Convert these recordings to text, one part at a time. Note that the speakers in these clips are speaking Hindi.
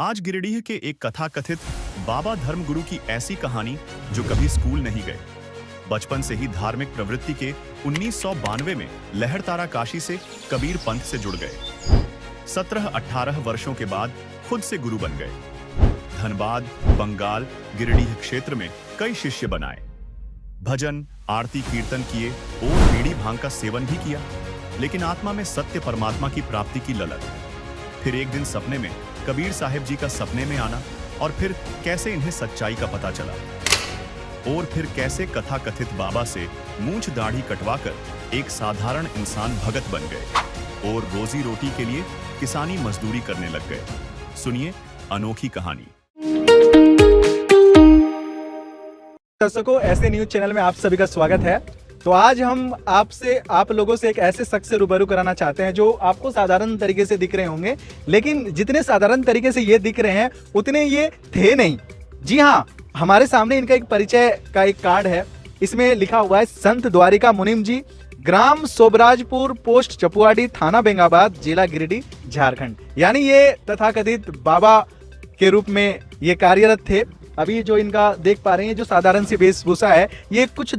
आज गिरिडीह के एक कथाकथित बाबा धर्मगुरु की ऐसी कहानी जो कभी स्कूल नहीं गए, बचपन से ही धार्मिक प्रवृत्ति के 1992 में लहरतारा काशी से कबीर पंथ से जुड़ गए। 17-18 वर्षों के बाद खुद से गुरु बन गए। धनबाद, बंगाल, गिरिडीह क्षेत्र में कई शिष्य बनाए। भजन, आरती, कीर्तन किए और बीड़ी भांग का सेवन भी किया, लेकिन आत्मा में सत्य परमात्मा की प्राप्ति की ललक। फिर एक दिन सपने में कबीर साहिब जी का सपने में आना, और फिर कैसे इन्हें सच्चाई का पता चला, और फिर कैसे कथाकथित बाबा से मूंछ दाढ़ी कटवाकर एक साधारण इंसान भगत बन गए और रोजी रोटी के लिए किसानी मजदूरी करने लग गए। सुनिए अनोखी कहानी। दर्शकों, ऐसे न्यूज चैनल में आप सभी का स्वागत है। तो आज हम आप लोगों से एक ऐसे शख्स से रूबरू कराना चाहते हैं जो आपको साधारण तरीके से दिख रहे होंगे, लेकिन जितने साधारण तरीके से ये दिख रहे हैं उतने ये थे नहीं। जी हाँ, हमारे सामने इनका एक परिचय का एक कार्ड है। इसमें लिखा हुआ है संत द्वारिका मुनिम जी, ग्राम सोबराजपुर, पोस्ट चपुआडी, थाना बेंगाबाद, जिला गिरिडीह, झारखंड। यानी ये तथाकथित बाबा के रूप में ये कार्यरत थे। अभी जो इनका देख पा रहे हैं, जो साधारण सी वेशभूषा है, ये कुछ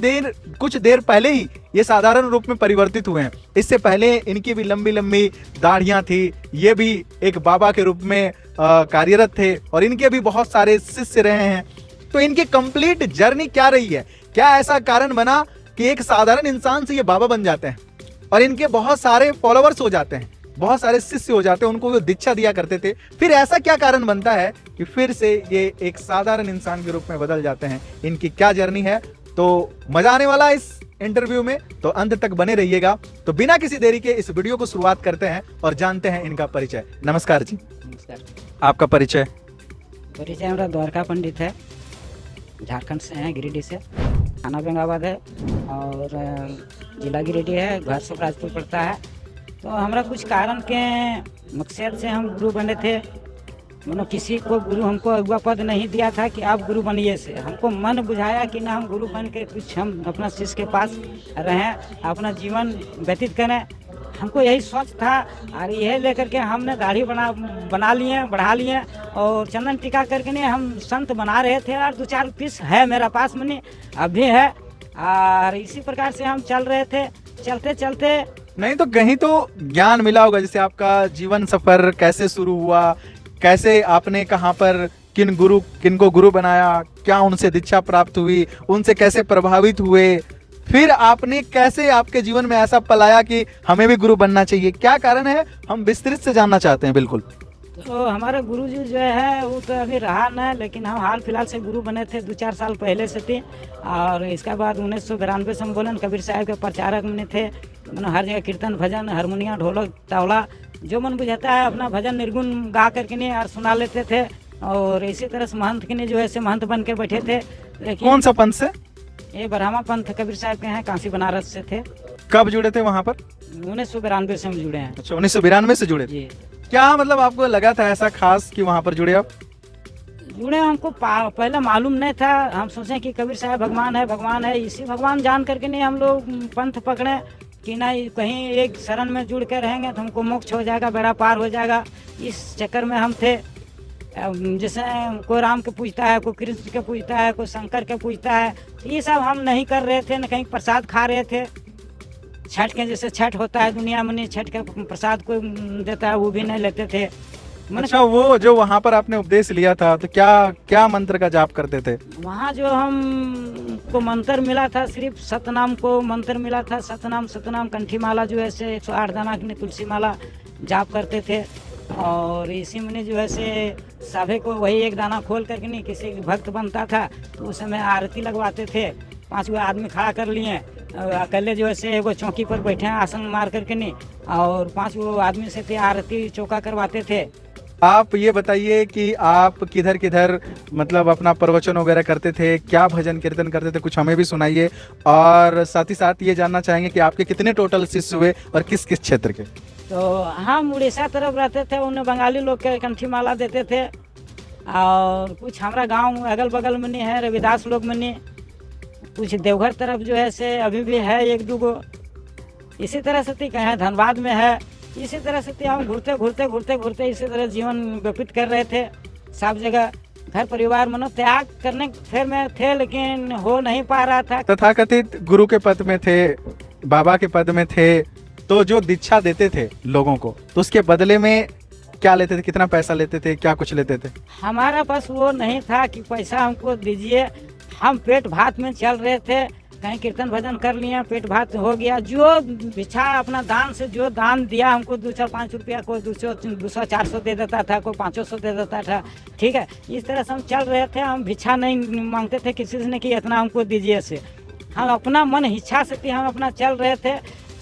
देर पहले ही ये साधारण रूप में परिवर्तित हुए हैं। इससे पहले इनकी भी लंबी लंबी दाढ़ियां थी। ये भी एक बाबा के रूप में कार्यरत थे और इनके भी बहुत सारे शिष्य रहे हैं। तो इनकी कंप्लीट जर्नी क्या रही है, क्या ऐसा कारण बना कि एक साधारण इंसान से ये बाबा बन जाते हैं और इनके बहुत सारे फॉलोअर्स हो जाते हैं, बहुत सारे शिष्य हो जाते हैं, उनको वो दीक्षा दिया करते थे। फिर ऐसा क्या कारण बनता है कि फिर से ये एक साधारण इंसान के रूप में बदल जाते हैं? इनकी क्या जर्नी है, तो मजा आने वाला है इस इंटरव्यू में, तो अंत तक बने रहिएगा। तो बिना किसी देरी के इस वीडियो को शुरुआत करते हैं और जानते हैं इनका परिचय। नमस्कार जी। नमस्कार। आपका परिचय? परिचय हमारा द्वारका पंडित है, झारखंड से हैं, गिरिडीह से। थाना बेंगाबाद है और जिला गिरिडीह है, घर सोबराजपुर पड़ता है। तो हमारा कुछ कारण के मकसद से हम गुरु बने थे। किसी को गुरु हमको अगुआ पद नहीं दिया था कि आप गुरु बनिए से। हमको मन बुझाया कि ना हम गुरु बन के कुछ हम अपना शिष्य के पास रहें, अपना जीवन व्यतीत करें। हमको यही सोच था और यह लेकर के हमने दाढ़ी बना लिए, बढ़ा लिए और चंदन टीका करके नहीं हम संत बना रहे थे। और 2-4 पीस है मेरा पास में, अभी है। और इसी प्रकार से हम चल रहे थे। चलते चलते नहीं तो कहीं तो ज्ञान मिला होगा, जैसे आपका जीवन सफर कैसे शुरू हुआ, कैसे आपने कहाँ पर किन को गुरु बनाया, क्या उनसे दीक्षा प्राप्त हुई, उनसे कैसे प्रभावित हुए, फिर आपने कैसे आपके जीवन में ऐसा पलाया कि हमें भी गुरु बनना चाहिए, क्या कारण है, हम विस्तृत से जानना चाहते हैं। बिल्कुल। तो हमारे गुरुजी जो है वो तो अभी रहा न, लेकिन हम हाल फिलहाल से गुरु बने थे 2-4 साल पहले से थे। और इसके बाद 1992 से हम बोलन कबीर साहब के प्रचारक में थे। हर जगह कीर्तन, भजन, हारमोनियम, ढोलक, तबला, जो मन बुझाता है अपना भजन निर्गुण गा करके नहीं और सुना लेते थे। और इसी तरह से महंत के नहीं जो है महंत बन के बैठे थे। लेकिन कौन सा पंथ से? ये ब्रह्मा पंथ कबीर साहब के हैं, काशी बनारस से थे। कब जुड़े थे वहाँ पर? 1992 से हम जुड़े हैं। अच्छा, 1992 से जुड़े। जी। क्या मतलब आपको लगा था ऐसा खास कि वहाँ पर जुड़े आप? जुड़े हमको पहले मालूम नहीं था। हम सोचे कि कबीर साहब भगवान है। इसी भगवान जान करके नहीं हम लोग पंथ पकड़े कि नहीं कहीं एक शरण में जुड़ के रहेंगे तो हमको मोक्ष हो जाएगा, बेड़ा पार हो जाएगा। इस चक्कर में हम थे। जैसे कोई राम के पूजता है, कोई कृष्ण के पूजता है, कोई शंकर के पूजता है, ये सब हम नहीं कर रहे थे। न कहीं प्रसाद खा रहे थे। छठ के जैसे छठ होता है दुनिया में, नहीं छठ का प्रसाद कोई देता है वो भी नहीं लेते थे। अच्छा, वो जो वहाँ पर आपने उपदेश लिया था तो क्या मंत्र का जाप करते थे? वहाँ जो हमको मंत्र मिला था, सिर्फ सतनाम को मंत्र मिला था। सतनाम कंठी माला जो है से 108 दाना की तुलसी माला जाप करते थे। और इसी में जो है से सभी को वही एक दाना खोल करके नहीं, किसी भक्त बनता था तो उस समय आरती लगवाते थे। 5 गो आदमी खड़ा कर लिए, अकेले जो है से एगो चौकी पर बैठे हैं आसन मार करके नहीं, और 5 गो आदमी से थे आरती चौका करवाते थे। आप ये बताइए कि आप किधर मतलब अपना प्रवचन वगैरह करते थे, क्या भजन कीर्तन करते थे, कुछ हमें भी सुनाइए। और साथ ही साथ ये जानना चाहेंगे कि आपके कितने टोटल शिष्य हुए और किस किस क्षेत्र के? तो हम उड़ीसा तरफ रहते थे, उन्हें बंगाली लोग के कंठी माला देते थे। और कुछ हमारा गांव अगल बगल में नहीं है, रविदास लोग में नहीं। कुछ देवघर तरफ जो है से अभी भी है 1-2 गो। इसी तरह से कहें धनबाद में है। इसी तरह से हम घूरते इसी तरह जीवन व्यतीत कर रहे थे। सब जगह घर परिवार मनो त्याग करने फिर में थे, लेकिन हो नहीं पा रहा था। तथाकथित गुरु के पद में थे, बाबा के पद में थे, तो जो दीक्षा देते थे लोगों को, तो उसके बदले में क्या लेते थे, कितना पैसा लेते थे, क्या कुछ लेते थे? हमारा पास वो नहीं था कि पैसा हमको दीजिए। हम पेट भात में चल रहे थे, कहीं कीर्तन भजन कर लिए, पेट भात हो गया। जो बिछा अपना दान से जो दान दिया हमको 2-5 रुपया, कोई 200-400 दे देता था, कोई 500 दे देता था। ठीक है, इस तरह से हम चल रहे थे। हम भिक्षा नहीं मांगते थे किसी से, नहीं कि इतना हमको दीजिए से। हम अपना मन इच्छा से हम अपना चल रहे थे।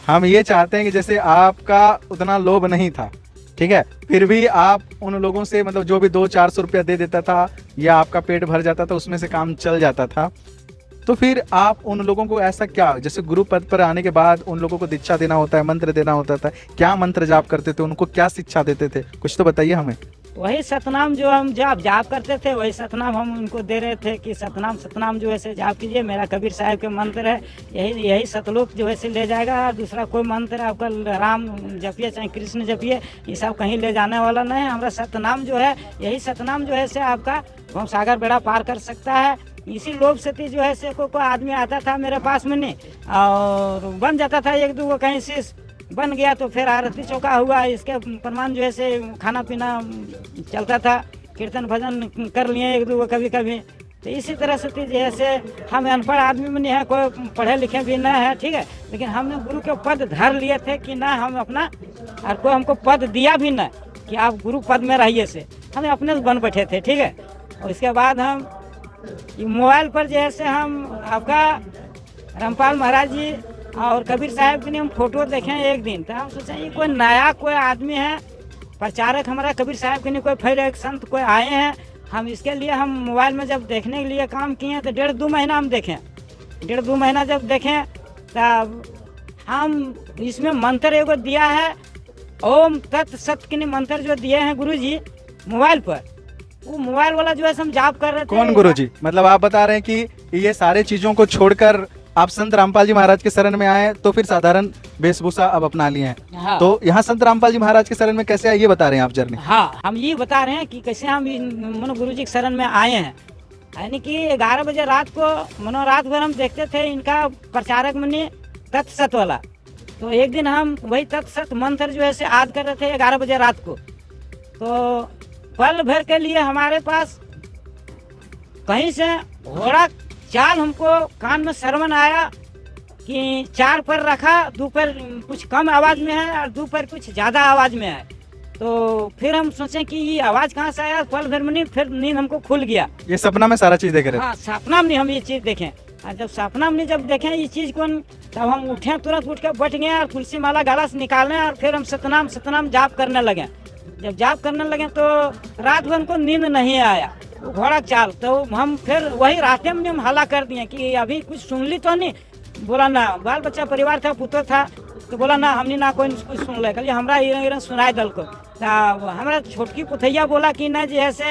हम ये चाहते हैं कि जैसे आपका उतना लोभ नहीं था, ठीक है, फिर भी आप उन लोगों से मतलब जो भी 200-400 रुपया दे देता था या आपका पेट भर जाता था, उसमें से काम चल जाता था, तो फिर आप उन लोगों को ऐसा क्या, जैसे गुरु पद पर आने के बाद उन लोगों को दीक्षा देना होता है, मंत्र देना होता था, क्या मंत्र जाप करते थे, उनको क्या शिक्षा देते थे, कुछ तो बताइए हमें। वही सतनाम जो हम जाप करते थे, वही सतनाम हम उनको दे रहे थे कि सतनाम जो ऐसे जाप कीजिए, मेरा कबीर साहब के मंत्र है, यही सतलोक जो ऐसे ले जाएगा। और दूसरा कोई मंत्र आपका राम जपिए चाहे कृष्ण जपिए, ये सब कहीं ले जाने वाला नहीं है। हमारा सतनाम जो है, यही सतनाम जो है से आपका भव सागर बेड़ा पार कर सकता है। इसी लोभ से जो है से कोई आदमी आता था मेरे पास में नहीं, और बन जाता था 1-2 कहीं से बन गया, तो फिर आरती चौका हुआ, इसके प्रमाण जो है से खाना पीना चलता था, कीर्तन भजन कर लिए 1-2 कभी कभी। तो इसी तरह से जैसे हम अनपढ़ आदमी में नहीं है, कोई पढ़े लिखे भी नहीं है, ठीक है, लेकिन हमने गुरु के पद धर लिए थे कि ना हम अपना, और कोई हमको पद दिया भी ना कि आप गुरु पद में रहिए से, हमें अपने से बन बैठे थे। ठीक है, और इसके बाद हम मोबाइल पर जैसे हम आपका रामपाल महाराज जी और कबीर साहब की हम फोटो देखें एक दिन, तो हम सोचे ये कोई नया कोई आदमी है, प्रचारक हमारा कबीर साहब के नहीं, कोई फिर एक संत कोई आए हैं। हम इसके लिए हम मोबाइल में जब देखने के लिए काम किए तो 1.5-2 महीना हम देखें। 1.5-2 महीना जब देखें तब हम इसमें मंत्र एगो दिया है, ओम तत् सत के मंत्र जो दिए हैं गुरु जी मोबाइल पर, वो मोबाइल वाला जो है हम जाप कर रहे थे। कौन गुरु जी? मतलब आप बता रहे हैं कि ये सारे चीजों को छोड़कर आप संत रामपाल जी महाराज के शरण में आए, तो फिर साधारण वेशभूषा अब अपना लिए हैं। हाँ। तो यहाँ संत रामपाल जी महाराज के शरण में कैसे आए, ये बता रहे हैं आप जर्नी? हाँ, हम ये बता रहे हैं कि कैसे हम मनो गुरु जी के शरण में आए हैं। यानी कि 11 बजे रात को मनो रात भर हम देखते थे इनका प्रचारक मनी तत्सत वाला, तो एक दिन हम वही तत्सत मंत्र जो है से याद कर रहे थे 11 बजे रात को। तो पल भर के लिए हमारे पास कहीं से घोड़ा चाल हमको कान में श्रवण आया कि 4 पर रखा, 2 पर कुछ कम आवाज़ में है और 2 पर कुछ ज़्यादा आवाज़ में है। तो फिर हम सोचे कि ये आवाज़ कहाँ से आया, पल भर में नहीं, फिर नींद हमको खुल गया। ये सपना में सारा चीज देख रहे थे? हाँ, सपना में नहीं हम ये चीज़ देखें, और जब सपना में जब देखें ये चीज़ को, तब हम उठे, तुरंत उठ के बैठ गए और तुलसी माला गला से निकालने, और फिर हम सतनाम जाप करने लगे। जब जाप करने लगे तो रात भर हमको नींद नहीं आया, घोड़ा चाल। तो हम फिर वही रात में हम हल्ला कर दिए कि अभी कुछ सुन ली तो नहीं। बोला ना, बाल बच्चा परिवार था, पुत्र था, तो बोला ना हमने ना कोई कुछ सुन ले, कल हमरा सुनाए दल को। हमारा छोटकी पुथैया बोला कि ना जैसे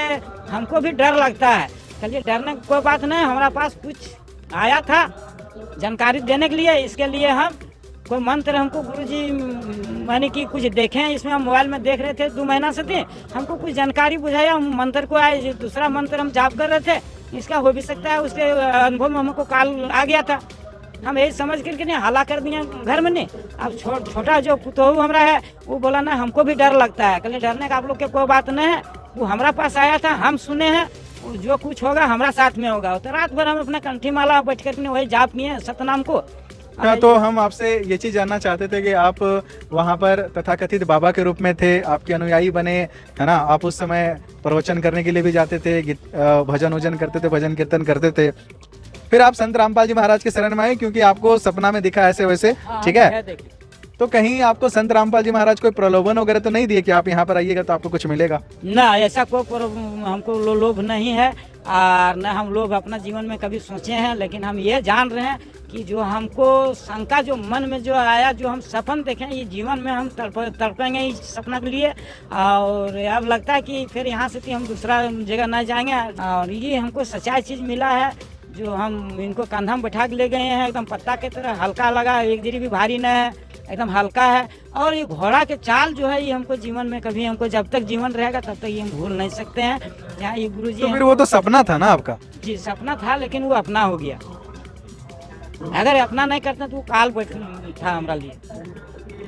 हमको भी डर लगता है। चलिए डरने की कोई बात नहीं, हमारा पास कुछ आया था जानकारी देने के लिए, इसके लिए हम कोई मंत्र हमको गुरुजी माने कि कुछ देखें, इसमें हम मोबाइल में देख रहे थे 2 महीना से थे, हमको कुछ जानकारी बुझाया, हम मंत्र को आए, दूसरा मंत्र हम जाप कर रहे थे, इसका हो भी सकता है, उसके अनुभव में हमको काल आ गया था। हम यही समझ करके नहीं हल्ला कर दिया घर में नहीं। अब छोटा जो पुतोहू हमारा है वो बोला ना हमको भी डर लगता है। कल डरने का आप लोग के कोई बात नहीं है, वो हमारा पास आया था, हम सुने हैं, जो कुछ होगा हमारा साथ में होगा। तो रात भर हम अपना कंठी माला बैठ कर वही जाप किए सतनाम को। तो हम आपसे ये चीज जानना चाहते थे कि आप वहाँ पर तथाकथित बाबा के रूप में थे, आपके अनुयायी बने, है ना, आप उस समय प्रवचन करने के लिए भी जाते थे, भजन वजन करते थे, भजन कीर्तन करते थे, फिर आप संत रामपाल जी महाराज के शरण में आए क्योंकि आपको सपना में दिखा ऐसे वैसे, ठीक है। तो कहीं आपको संत रामपाल जी महाराज कोई प्रलोभन वगैरह तो नहीं दिए कि आप यहाँ पर आइएगा तो आपको कुछ मिलेगा? ना, ऐसा कोई हमको लोभ नहीं है, और न हम लोग अपना जीवन में कभी सोचे हैं। लेकिन हम ये जान रहे हैं कि जो हमको शंका जो मन में जो आया, जो हम सपन देखें, ये जीवन में हम तड़पेंगे इस सपना के लिए। और अब लगता है कि फिर यहाँ से हम दूसरा जगह न जाएंगे। और ये हमको सच्चाई चीज़ मिला है, जो हम इनको कंधा में बैठा के ले गए हैं, एकदम पत्ता की तरह हल्का लगा, एक जरी भी भारी न है, एकदम हल्का है। और ये घोड़ा के चाल जो है ये हमको जीवन में कभी, हमको जब तक जीवन रहेगा तब तक ये हम भूल नहीं सकते हैं। जहाँ ये गुरु जी तो फिर वो तो सपना था ना आपका। जी सपना था, लेकिन वो अपना हो गया। अगर अपना नहीं करते तो वो काल बैठ था हमारा लिए।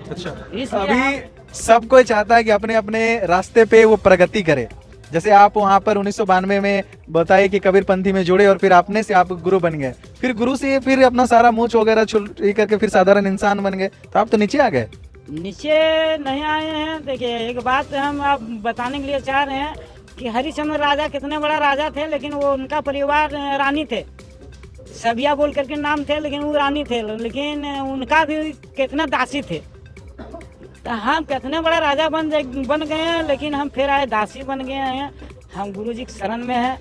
अच्छा, इसलिए अभी सब कोई चाहता है कि अपने अपने रास्ते पे वो प्रगति करे। जैसे आप वहाँ पर 1992 में बताइए कि कबीरपंथी में जुड़े और फिर अपने से आप गुरु बन गए, फिर गुरु से फिर अपना सारा मूछ वगैरह ये करके फिर साधारण इंसान बन गए, तो आप तो नीचे आ गए। नीचे नहीं आए हैं। देखिए एक बात हम आप बताने के लिए चाह रहे हैं कि हरिश्चंद्र राजा कितने बड़ा राजा थे, लेकिन वो उनका परिवार रानी थे, सबिया बोल करके नाम थे, लेकिन वो रानी थे, लेकिन उनका भी कितना दासी थे। तो हम कितने बड़ा राजा बन गए हैं, लेकिन हम फिर आए दासी बन गए हैं। हम गुरु जी के शरण में हैं,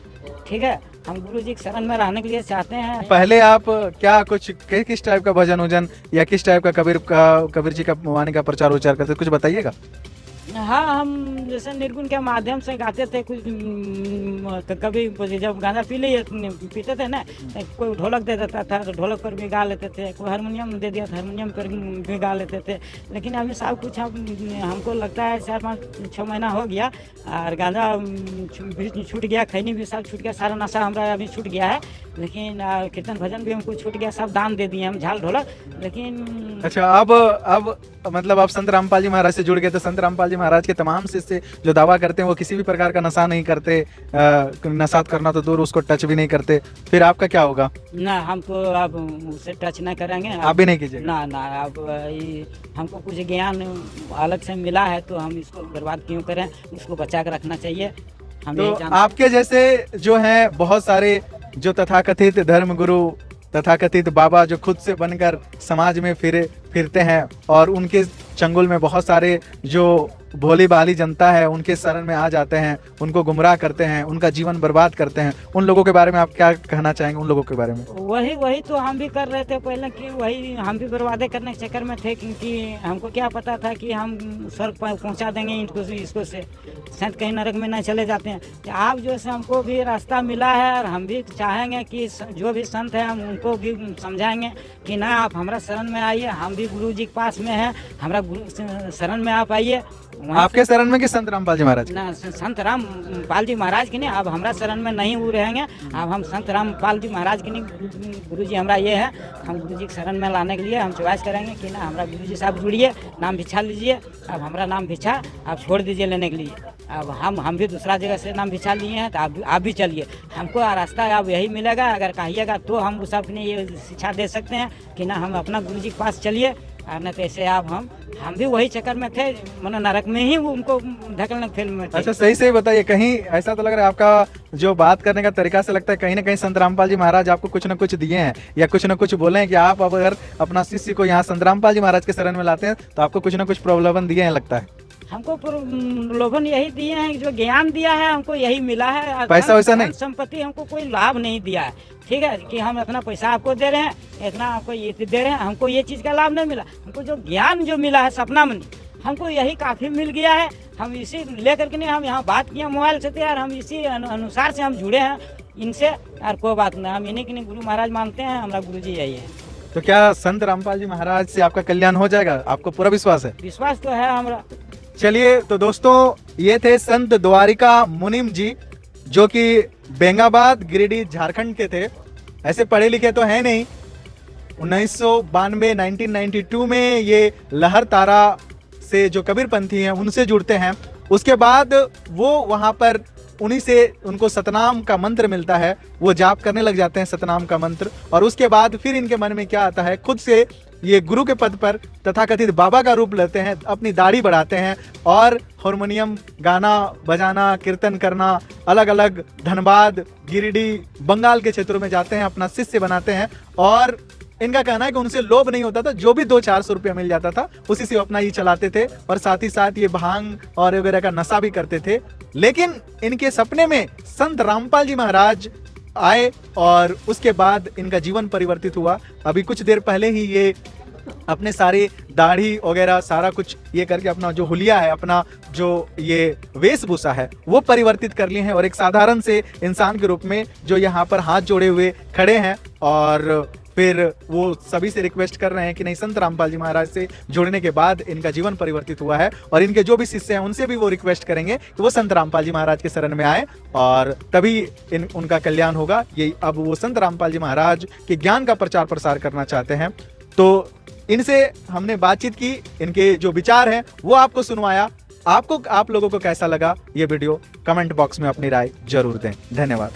ठीक है, हम गुरु जी के शरण में रहने के लिए चाहते हैं। पहले आप क्या कुछ किस टाइप का भजन उजन या किस टाइप का कबीर जी का वाणी का प्रचार उच्चार करते, कुछ बताइएगा। हाँ, हम जैसे निर्गुण के माध्यम से गाते थे कुछ। कभी जब गांजा पीते थे ना, कोई ढोलक दे देता था तो ढोलक पर भी गा लेते थे, कोई हारमोनियम दे दिया तो हारमोनियम पर भी गा लेते थे। लेकिन अभी सब कुछ हमको लगता है 4-5-6 महीना हो गया और गांजा भी छूट गया, खैनी भी सब छूट गया, सारा नशा हमारा अभी छूट गया है। लेकिन कीर्तन भजन भी हमको छूट गया, सब दान दे दिए हम, झाल ढोलक। लेकिन अच्छा, अब मतलब आप संत रामपाल जी महाराज से जुड़ गए, तो संत रामपाल जी महाराज के तमाम शिष्य जो दावा करते हैं वो किसी भी प्रकार का नशा नहीं करते, नशा करना तो दूर, उसको टच भी नहीं करते, फिर आपका क्या होगा? ना, हम तो अब उसे टच नहीं करेंगे। आप भी नहीं कीजिएगा? ना ना, अब हमको कुछ ज्ञान अलग से मिला है तो हम इसको बर्बाद क्यों करें, उसको बचा कर रखना चाहिए। हम तो यही जानते आपके जैसे जो हैं बहुत सारे जो तथाकथित धर्म गुरु, तथाकथित बाबा जो खुद से बनकर समाज में फिरते हैं और उनके चंगुल में बहुत सारे जो भोली भाली जनता है उनके शरण में आ जाते हैं, उनको गुमराह करते हैं, उनका जीवन बर्बाद करते हैं, उन लोगों के बारे में आप क्या कहना चाहेंगे? उन लोगों के बारे में वही तो हम भी कर रहे थे पहले, कि वही हम भी बर्बादे करने के चक्कर में थे, क्योंकि हमको क्या पता था कि हम स्वर्ग पहुंचा देंगे इसको से संत कहीं नरक में नहीं चले जाते हैं। तो आप जो है हमको भी रास्ता मिला है और हम भी चाहेंगे कि जो भी संत है हम उनको भी समझाएंगे कि ना, आप हमारा शरण में आइए, हम भी गुरु जी के पास में हैं, हमारा गुरु शरण में आप आइए। आपके शरण में कि संत रामपाल जी महाराज? ना, संत रामपाल जी महाराज की नहीं, अब हमारा शरण में नहीं वो रहेंगे। अब हम संत रामपाल जी महाराज की नहीं, गुरु जी हमारा ये है, हम गुरु जी के शरण में लाने के लिए हम चॉइस करेंगे कि ना, हमारा गुरु जी साहब जुड़िए, नाम भिक्षा लीजिए। अब हमारा नाम भिक्षा आप छोड़ दीजिए लेने के लिए। अब हम भी दूसरा जगह से नाम भिक्षा लिए हैं, तो आप भी चलिए, हमको रास्ता अब यही मिलेगा। अगर कहिएगा तो हम उस अपने ये शिक्षा दे सकते हैं कि ना, हम अपना गुरु जी के पास चलिए, और न तो ऐसे आप हम भी वही चक्कर में थे, मनो नरक में ही वो उनको ढकलने फिल्म में थे। अच्छा, सही बताइए, कहीं ऐसा तो लग रहा है आपका जो बात करने का तरीका से लगता है कहीं ना कहीं संत रामपाल जी महाराज आपको कुछ न कुछ दिए हैं या कुछ न कुछ बोले हैं कि आप अगर अपना शिष्य को यहाँ संत रामपाल जी महाराज के शरण में लाते हैं तो आपको कुछ न कुछ प्रलोभन दिए हैं, लगता है? हमको प्रलोभन यही दिए हैं, जो ज्ञान दिया है हमको यही मिला है। पैसा वैसा नहीं, संपत्ति हमको कोई लाभ नहीं दिया है, ठीक है, कि हम इतना पैसा आपको दे रहे हैं, इतना आपको ये दे रहे हैं, हमको ये चीज़ का लाभ नहीं मिला। हमको जो ज्ञान जो मिला है सपना मनी, हमको यही काफ़ी मिल गया है। हम इसी लेकर के नहीं हम यहाँ बात किए मोबाइल से, तो यार हम इसी अनुसार से हम जुड़े हैं इनसे, और कोई बात नहीं, हम इन्हीं के नहीं गुरु महाराज मानते हैं, हमारा गुरु जी यही है। तो क्या संत रामपाल जी महाराज से आपका कल्याण हो जाएगा? आपको पूरा विश्वास है? विश्वास तो है हमारा। चलिए, तो दोस्तों ये थे संत द्वारिका मुनिम जी, जो कि बेंगाबाद गिरिडीह झारखंड के थे। ऐसे पढ़े लिखे तो हैं नहीं। 1992 में ये लहर तारा से जो कबीरपंथी हैं उनसे जुड़ते हैं। उसके बाद वो वहाँ पर उन्हीं से उनको सतनाम का मंत्र मिलता है, वो जाप करने लग जाते हैं सतनाम का मंत्र। और उसके बाद फिर इनके मन में क्या आता है, खुद से ये गुरु के पद पर तथाकथित बाबा का रूप लेते हैं, अपनी दाढ़ी बढ़ाते हैं और हारमोनियम गाना बजाना, कीर्तन करना, अलग अलग धनबाद, गिरिडीह, बंगाल के क्षेत्रों में जाते हैं, अपना शिष्य बनाते हैं। और इनका कहना है कि उनसे लोभ नहीं होता था, जो भी 200-400 रुपया मिल जाता था उसी से अपना ही चलाते थे, और साथ ही साथ ये भांग और वगैरह का नशा भी करते थे। लेकिन इनके सपने में संत रामपाल जी महाराज आए और उसके बाद इनका जीवन परिवर्तित हुआ। अभी कुछ देर पहले ही ये अपने सारे दाढ़ी वगैरह सारा कुछ ये करके अपना जो हुलिया है, अपना जो ये वेशभूषा है वो परिवर्तित कर लिए हैं, और एक साधारण से इंसान के रूप में जो यहाँ पर हाथ जोड़े हुए खड़े हैं। और फिर वो सभी से रिक्वेस्ट कर रहे हैं कि नहीं, संत रामपाल जी महाराज से जुड़ने के बाद इनका जीवन परिवर्तित हुआ है और इनके जो भी शिष्य हैं उनसे भी वो रिक्वेस्ट करेंगे कि वो संत रामपाल जी महाराज के शरण में आए और तभी उनका कल्याण होगा। ये अब वो संत रामपाल जी महाराज के ज्ञान का प्रचार प्रसार करना चाहते हैं। तो इनसे हमने बातचीत की, इनके जो विचार हैं वो आपको सुनवाया। आप लोगों को कैसा लगा ये वीडियो, कमेंट बॉक्स में अपनी राय जरूर दें। धन्यवाद।